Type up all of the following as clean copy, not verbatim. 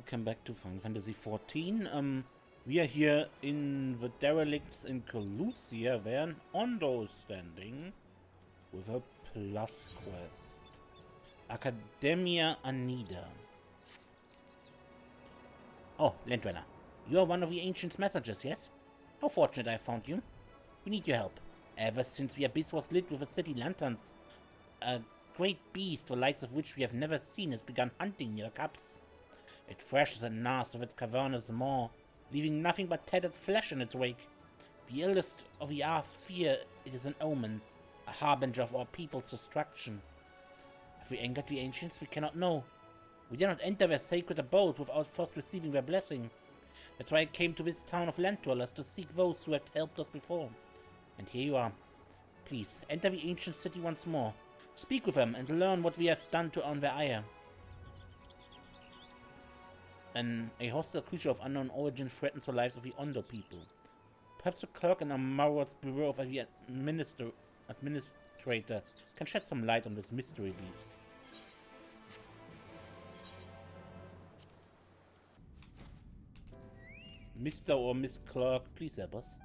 Welcome back to Final Fantasy XIV. We are here in the derelicts in Colusia, where an ondo is standing with a plus quest. Akadaemia Anyder. Oh, Landrunner. You are one of the Ancient's messengers, yes? How fortunate I found you. We need your help. Ever since the abyss was lit with the city lanterns, a great beast, the likes of which we have never seen, has begun hunting near the cups. It thrashes and gnaws with its cavernous maw, leaving nothing but tattered flesh in its wake. The eldest of the Earth fear it is an omen, a harbinger of our people's destruction. Have we angered the ancients? We cannot know. We dare not enter their sacred abode without first receiving their blessing. That's why I came to this town of land dwellers to seek those who had helped us before. And here you are. Please, enter the ancient city once more. Speak with them and learn what we have done to earn their ire. A hostile creature of unknown origin threatens the lives of the Ondo people. Perhaps the clerk in Amaurot's bureau of the administrator can shed some light on this mystery beast. Mr. or Miss Clerk, please help us.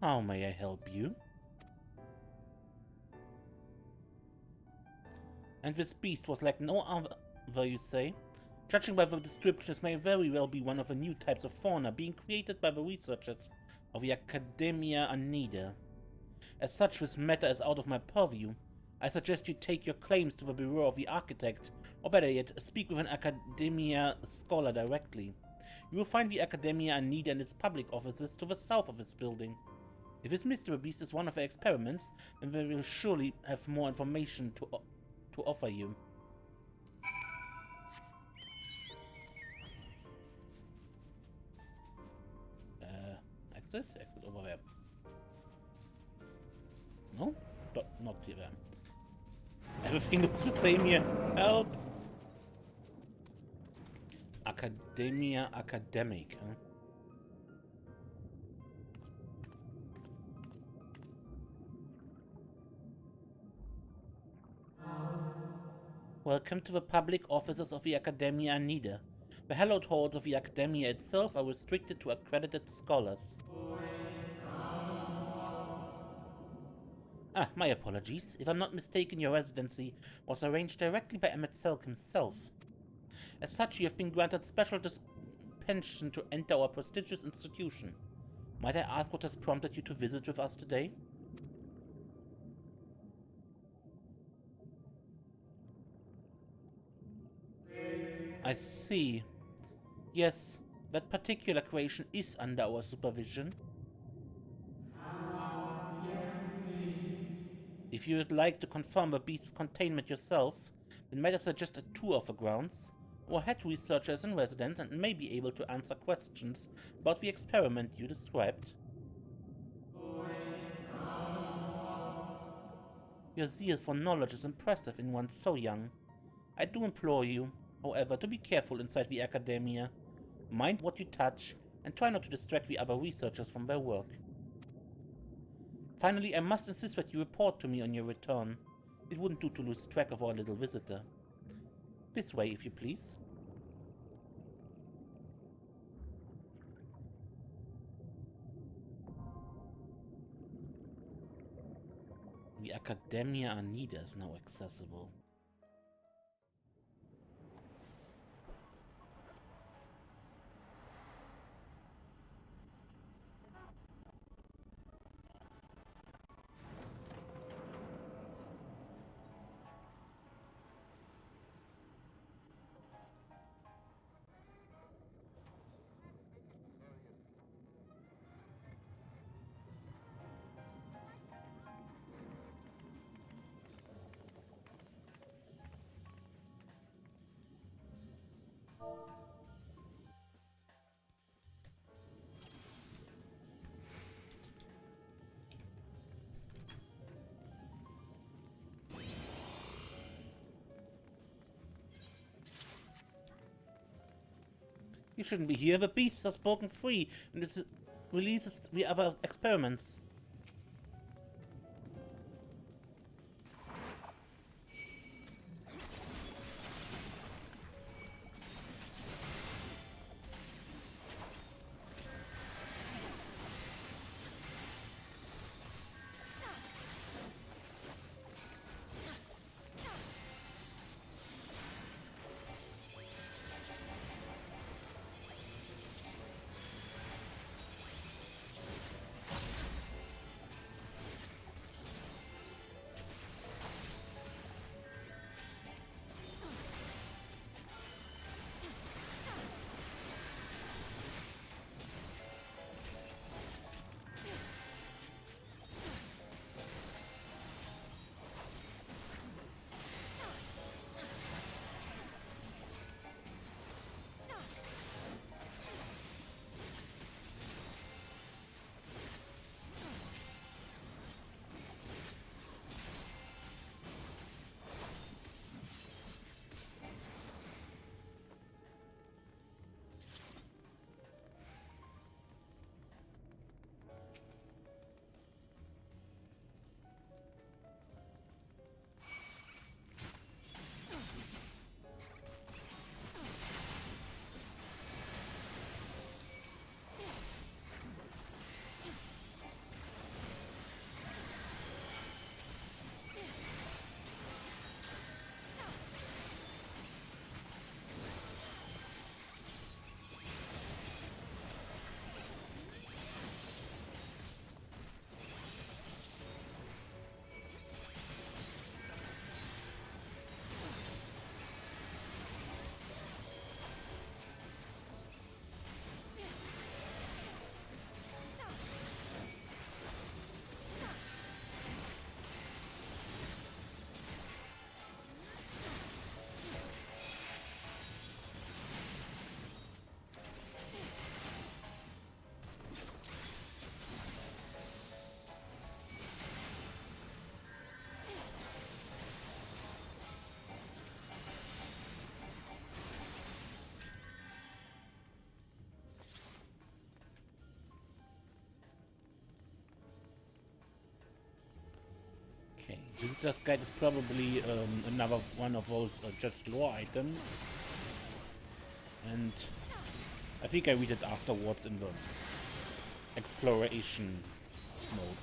How may I help you? And this beast was like no other, you say? Judging by the description, it may very well be one of the new types of fauna being created by the researchers of the Akadaemia Anyder. As such, this matter is out of my purview. I suggest you take your claims to the bureau of the architect, or better yet, speak with an Akadaemia scholar directly. You will find the Akadaemia Anyder and its public offices to the south of this building. If this mystery beast is one of their experiments, then they will surely have more information to offer you. Exit over there. No? Not here. Everything looks the same here. Help! Akadaemia Academic, huh? Welcome to the public offices of the Akadaemia Anyder. The hallowed halls of the Akadaemia itself are restricted to accredited scholars. My apologies. If I'm not mistaken, your residency was arranged directly by Amaurot himself. As such, you have been granted special dispensation to enter our prestigious institution. Might I ask what has prompted you to visit with us today? I see. Yes, that particular creation is under our supervision. If you would like to confirm the beast's containment yourself, then might I suggest a tour of the grounds? Our head researcher is in residence and may be able to answer questions about the experiment you described. Your zeal for knowledge is impressive in one so young. I do implore you, however, to be careful inside the Akadaemia. Mind what you touch, and try not to distract the other researchers from their work. Finally, I must insist that you report to me on your return. It wouldn't do to lose track of our little visitor. This way, if you please. The Akadaemia Anyder is now accessible. You shouldn't be here. The beasts have spoken free, and this releases the other experiments. Visitor's Guide is probably another one of those just lore items. And I think I read it afterwards in the exploration mode.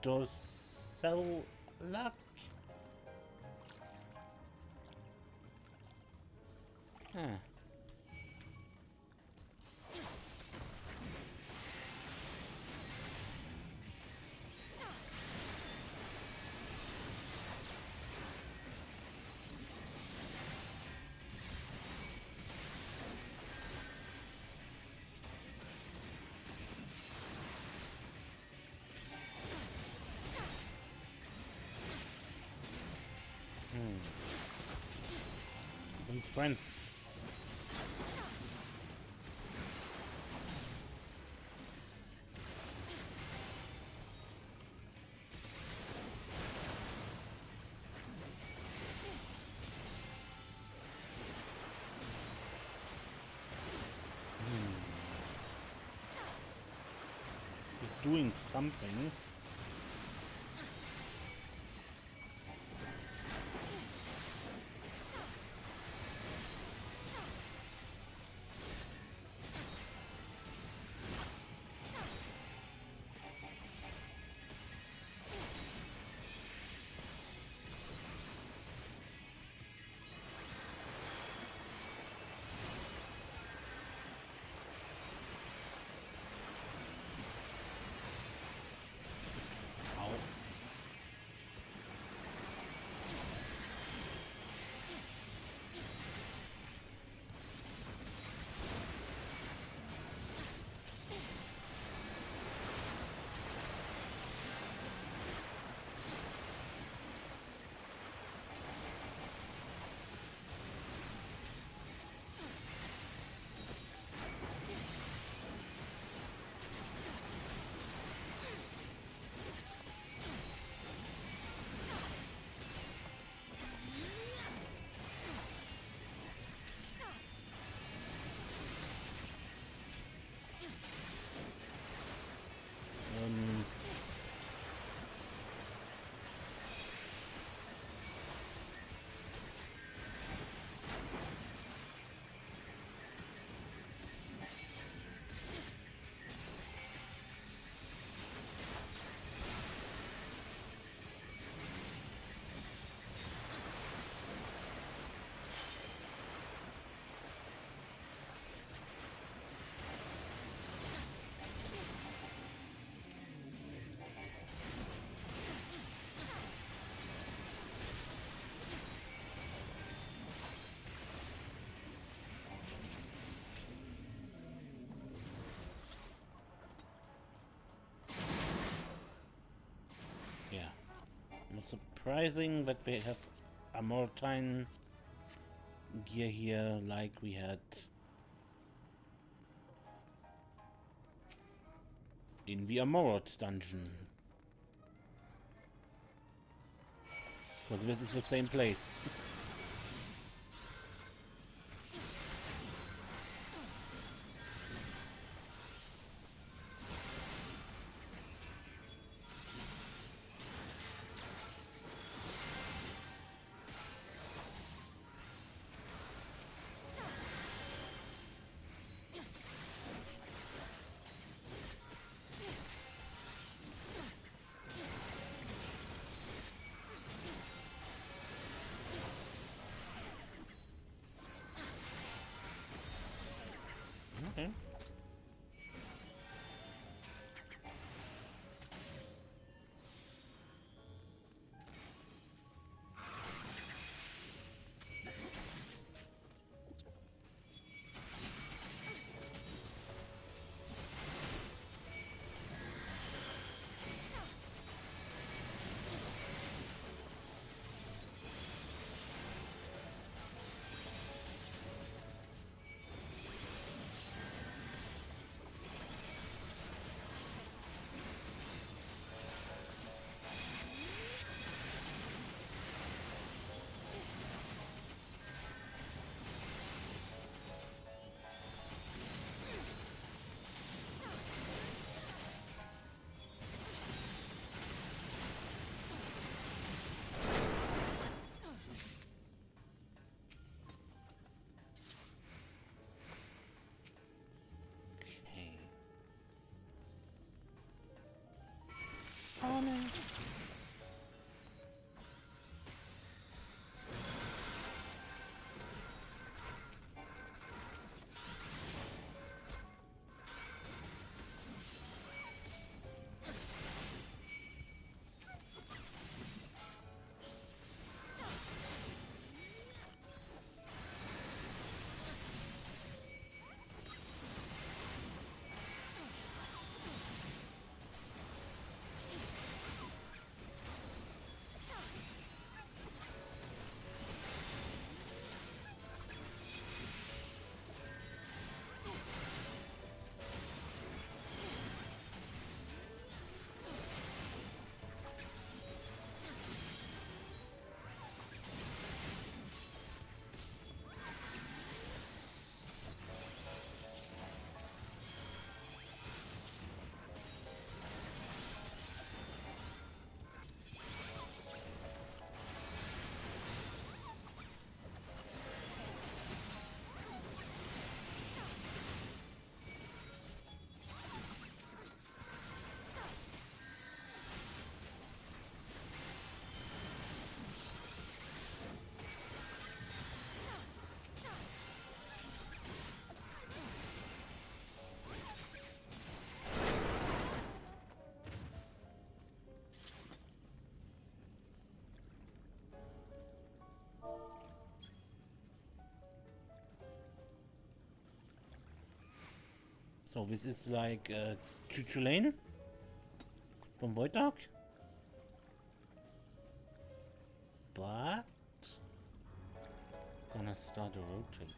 Ladosellak? Huh. And friends. He's doing something. surprising that we have Amaurot gear here like we had in the Amaurot dungeon. Because this is the same place. Okay. Oh no. So this is like Choo Lane from Void Dark, but gonna start a rotate.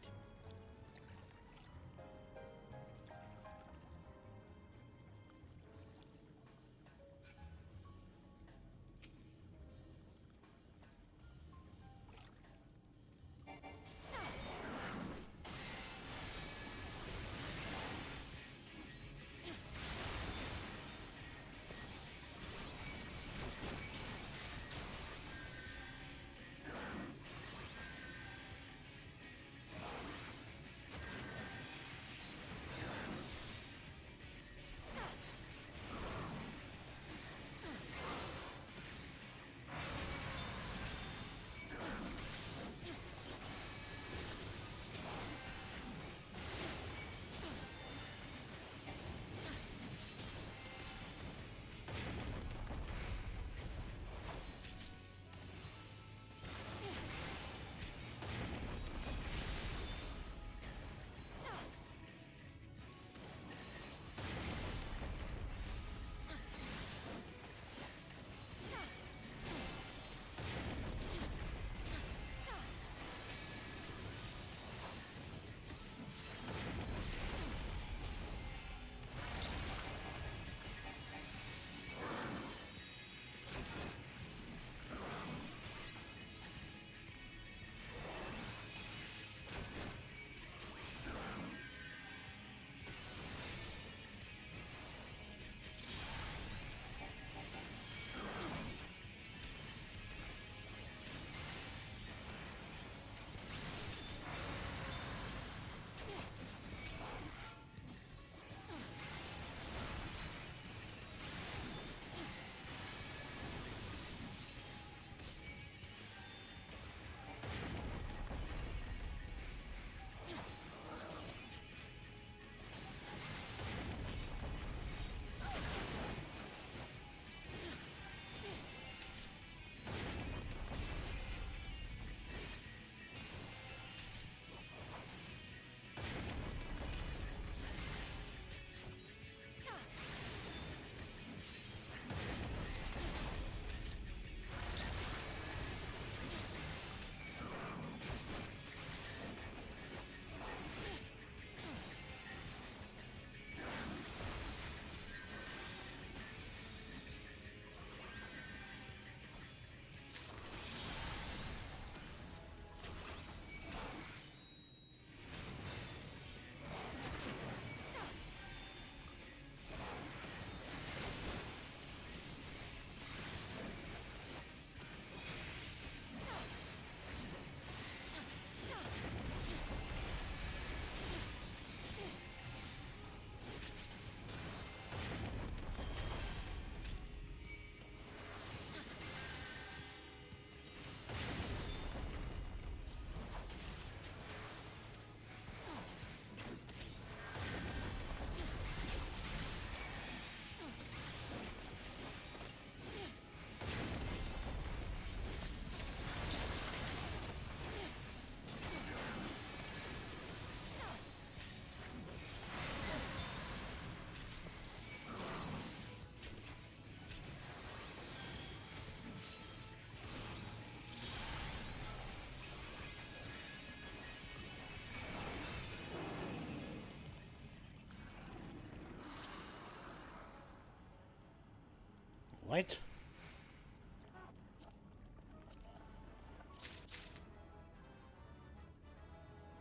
right?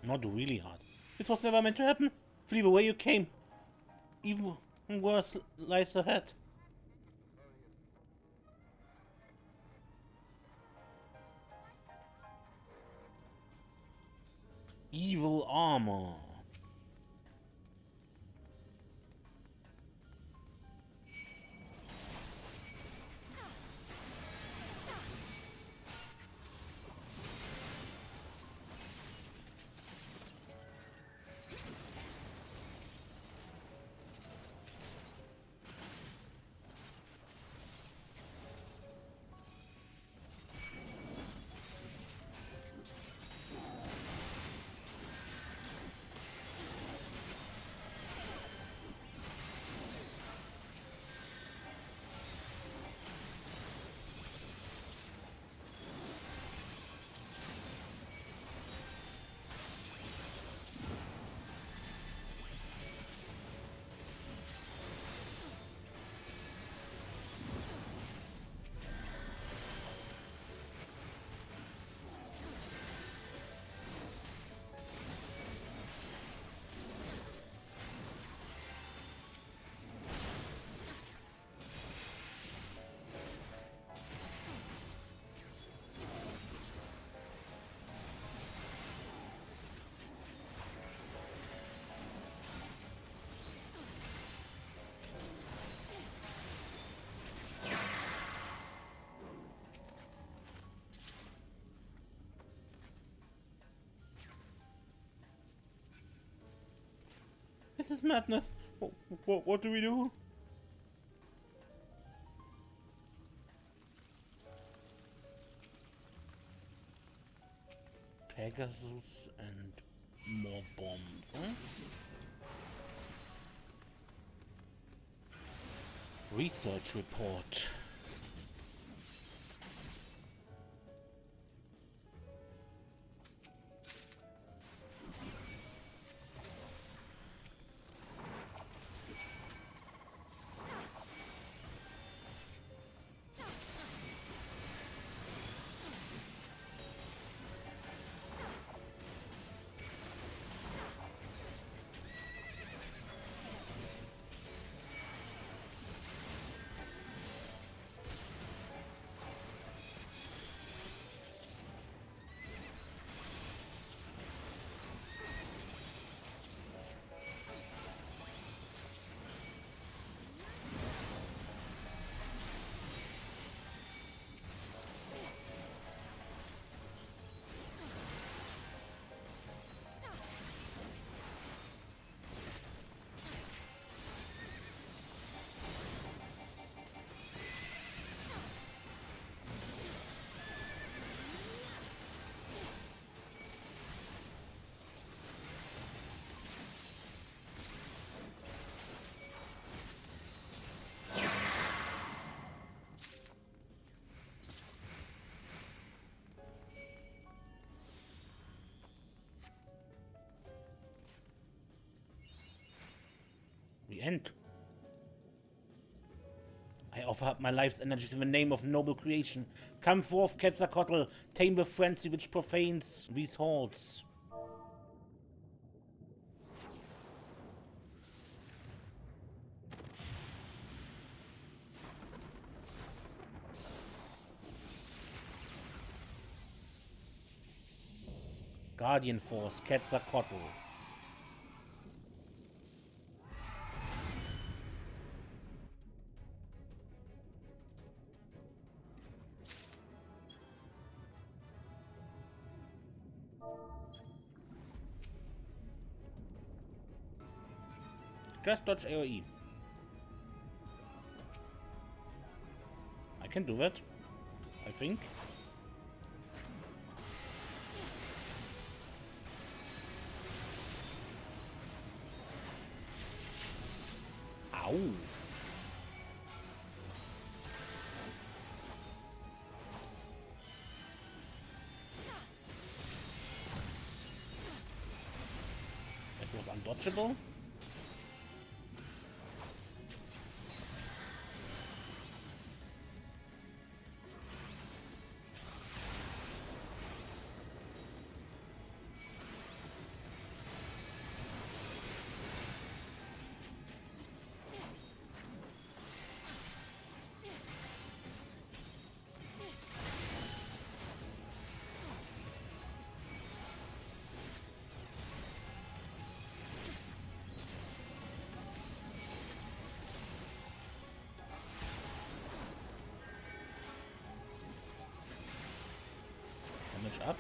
Not really hard. It was never meant to happen. Flee the way you came. Even worse lies ahead. Evil armor. This is madness. What do we do? Pegasus and more bombs, huh? Research report. The end. I offer up my life's energy in the name of noble creation. Come forth, Quetzalcoatl, tame the frenzy which profanes these halls. Guardian Force, Quetzalcoatl. Just dodge AoE. I can do that, I think. Ow. That was undodgeable. up.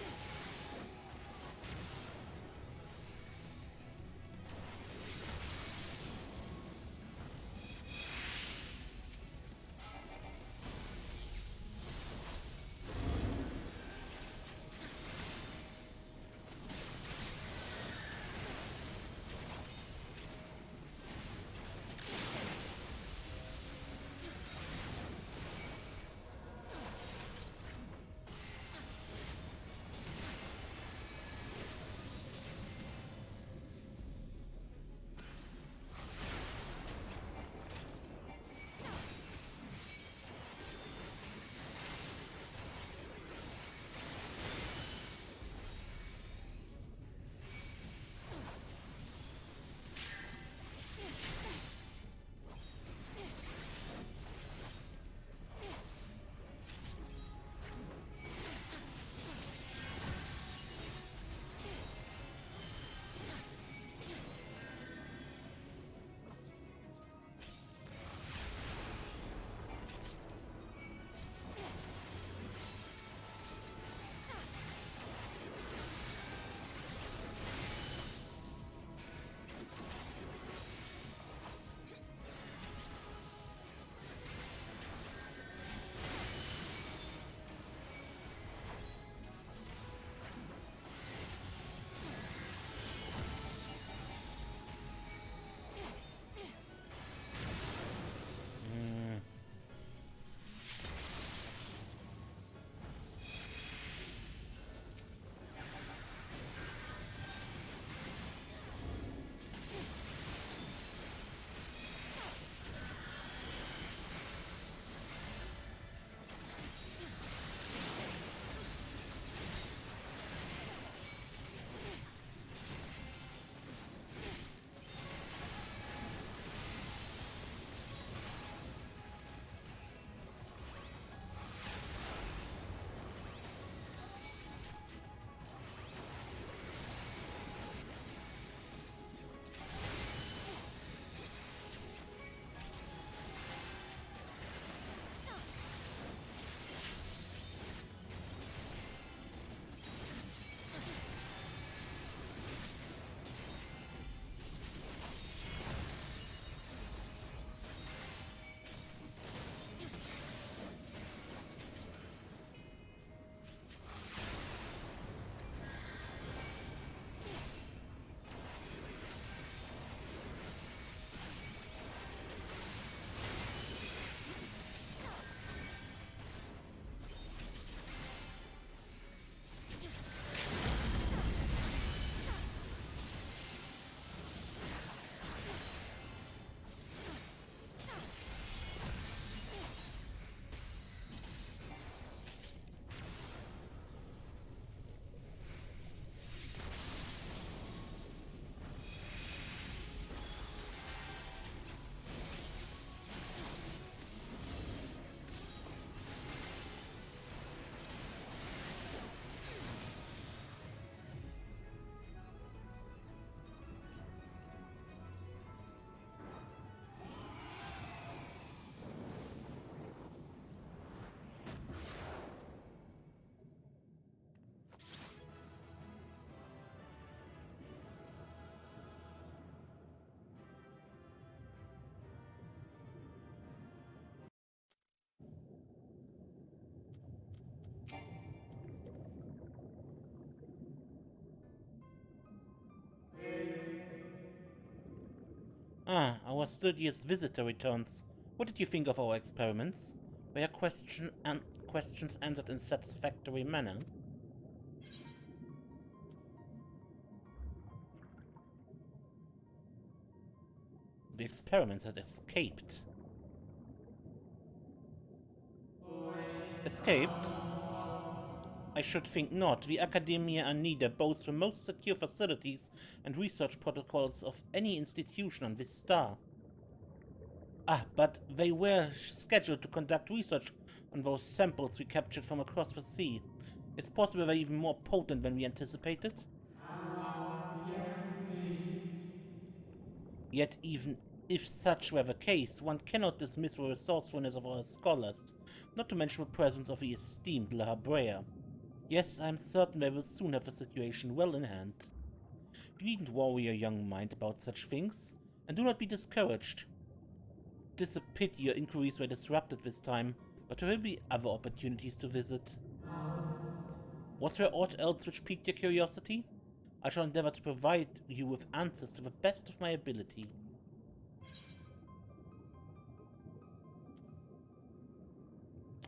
Ah, our studious visitor returns. What did you think of our experiments? Were your questions answered in satisfactory manner? The experiments had escaped. Escaped? I should think not. The Akadaemia and Anyder boast the most secure facilities and research protocols of any institution on this star. Ah, but they were scheduled to conduct research on those samples we captured from across the sea. It's possible they're even more potent than we anticipated. Yet even if such were the case, one cannot dismiss the resourcefulness of our scholars, not to mention the presence of the esteemed La Habrea. Yes, I'm certain we will soon have the situation well in hand. You needn't worry your young mind about such things, and do not be discouraged. It is a pity your inquiries were disrupted this time, but there will be other opportunities to visit. Was there aught else which piqued your curiosity? I shall endeavor to provide you with answers to the best of my ability.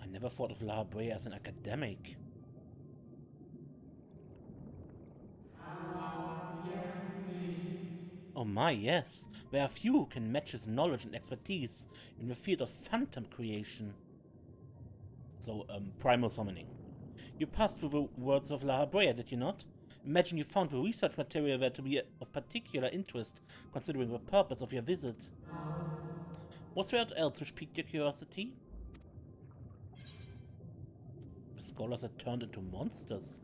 I never thought of La Brea as an academic. Oh my, yes. There are few who can match his knowledge and expertise in the field of phantom creation. So, primal summoning. You passed through the words of La Brea, did you not? Imagine you found the research material there to be of particular interest, considering the purpose of your visit. Was there aught else which piqued your curiosity? The scholars had turned into monsters.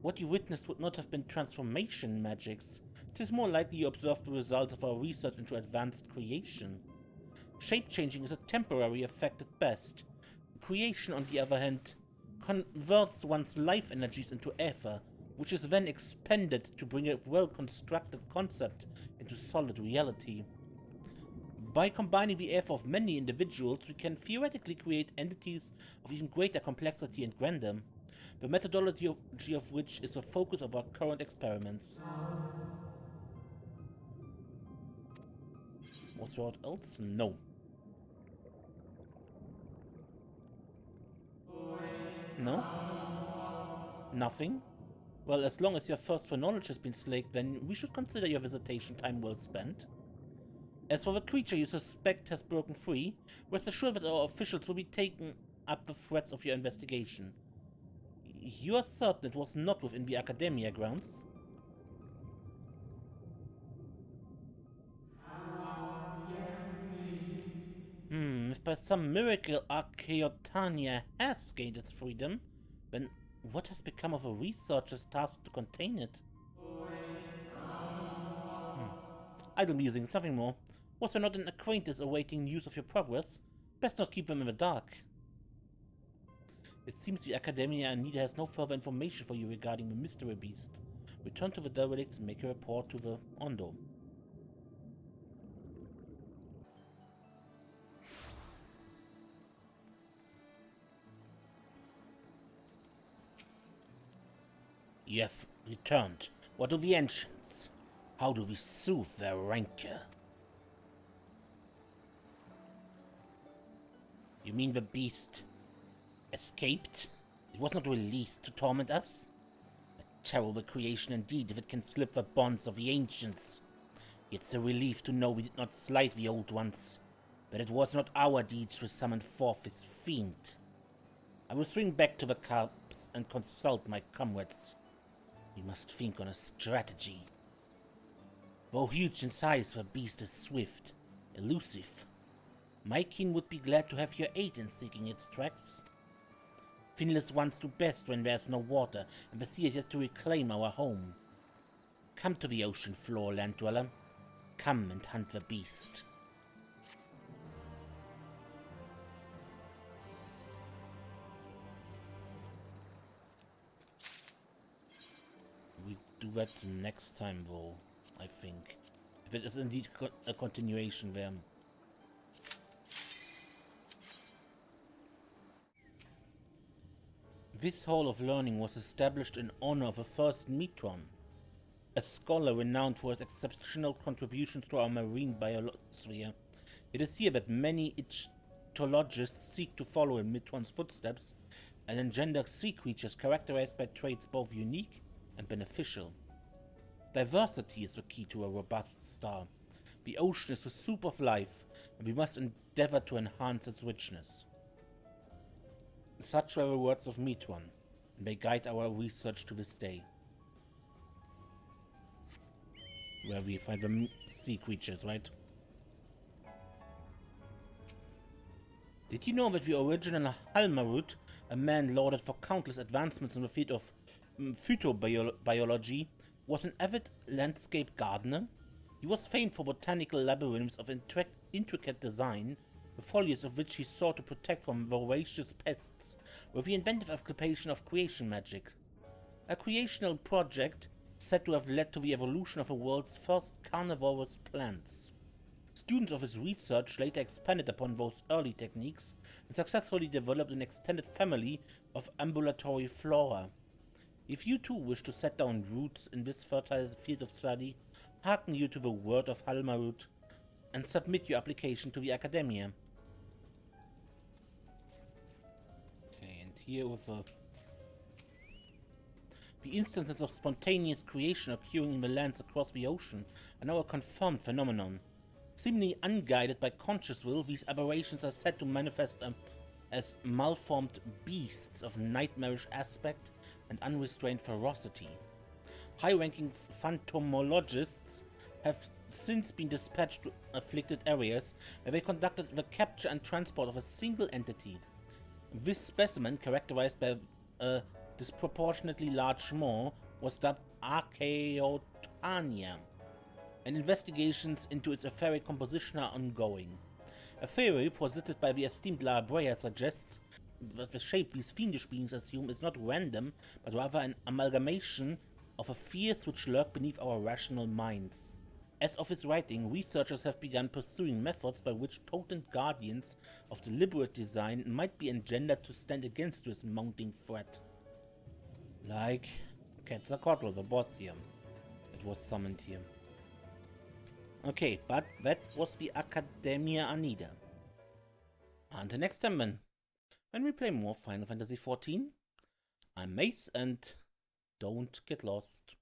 What you witnessed would not have been transformation magics. It is more likely you observed the result of our research into advanced creation. Shape-changing is a temporary effect at best. Creation, on the other hand, converts one's life energies into ether, which is then expended to bring a well-constructed concept into solid reality. By combining the ether of many individuals, we can theoretically create entities of even greater complexity and grandeur, the methodology of which is the focus of our current experiments. Was there aught else? No. No? Nothing? Well, as long as your thirst for knowledge has been slaked, then we should consider your visitation time well spent. As for the creature you suspect has broken free, rest assured that our officials will be taking up the threads of your investigation. You are certain it was not within the Akadaemia grounds? If by some miracle Akadaemia has gained its freedom, then what has become of the researchers tasked to contain it? Idle musings, nothing more. Was there not an acquaintance awaiting news of your progress? Best not keep them in the dark. It seems the Akadaemia and Anyder has no further information for you regarding the mystery beast. Return to the derelicts and make a report to the Ondo. You have returned. What of the ancients? How do we soothe their rancor? You mean the beast escaped? It was not released to torment us? A terrible creation indeed if it can slip the bonds of the ancients. It's a relief to know we did not slight the old ones, but it was not our deeds which summoned forth this fiend. I will swing back to the camps and consult my comrades. We must think on a strategy. Though huge in size, the beast is swift, elusive. My kin would be glad to have your aid in seeking its tracks. Finless ones do best when there's no water, and the sea is yet to reclaim our home. Come to the ocean floor, land dweller. Come and hunt the beast. We do that next time, though, I think. If it is indeed a continuation there. This Hall of Learning was established in honor of the first Metron, a scholar renowned for his exceptional contributions to our marine biosphere. It is here that many ichthyologists seek to follow in Metron's footsteps and engender sea creatures characterized by traits both unique and beneficial. Diversity is the key to a robust star. The ocean is the soup of life, and we must endeavor to enhance its richness. Such were the words of Metron, and they guide our research to this day. Where we find the sea creatures, right? Did you know that the original Amaurot, a man lauded for countless advancements in the field of phytobiology, was an avid landscape gardener? He was famed for botanical labyrinths of intricate design, the foliage of which he sought to protect from voracious pests, with the inventive application of creation magic. A creational project said to have led to the evolution of the world's first carnivorous plants. Students of his research later expanded upon those early techniques and successfully developed an extended family of ambulatory flora. If you too wish to set down roots in this fertile field of study, hearken you to the word of Amaurot and submit your application to the Akadaemia. Okay, and here with the instances of spontaneous creation occurring in the lands across the ocean are now a confirmed phenomenon. Seemingly unguided by conscious will, these aberrations are said to manifest as malformed beasts of nightmarish aspect and unrestrained ferocity. High-ranking phantomologists have since been dispatched to afflicted areas where they conducted the capture and transport of a single entity. This specimen, characterized by a disproportionately large maw, was dubbed Akadaemia, and investigations into its etheric composition are ongoing. A theory posited by the esteemed Lara suggests that the shape these fiendish beings assume is not random, but rather an amalgamation of the fears which lurk beneath our rational minds. As of his writing, researchers have begun pursuing methods by which potent guardians of deliberate design might be engendered to stand against this mounting threat. Like Quetzalcoatl, the boss here, that was summoned here. Okay, but that was the Akadaemia Anyder. Until next time then, when we play more Final Fantasy XIV, I'm Mace and don't get lost.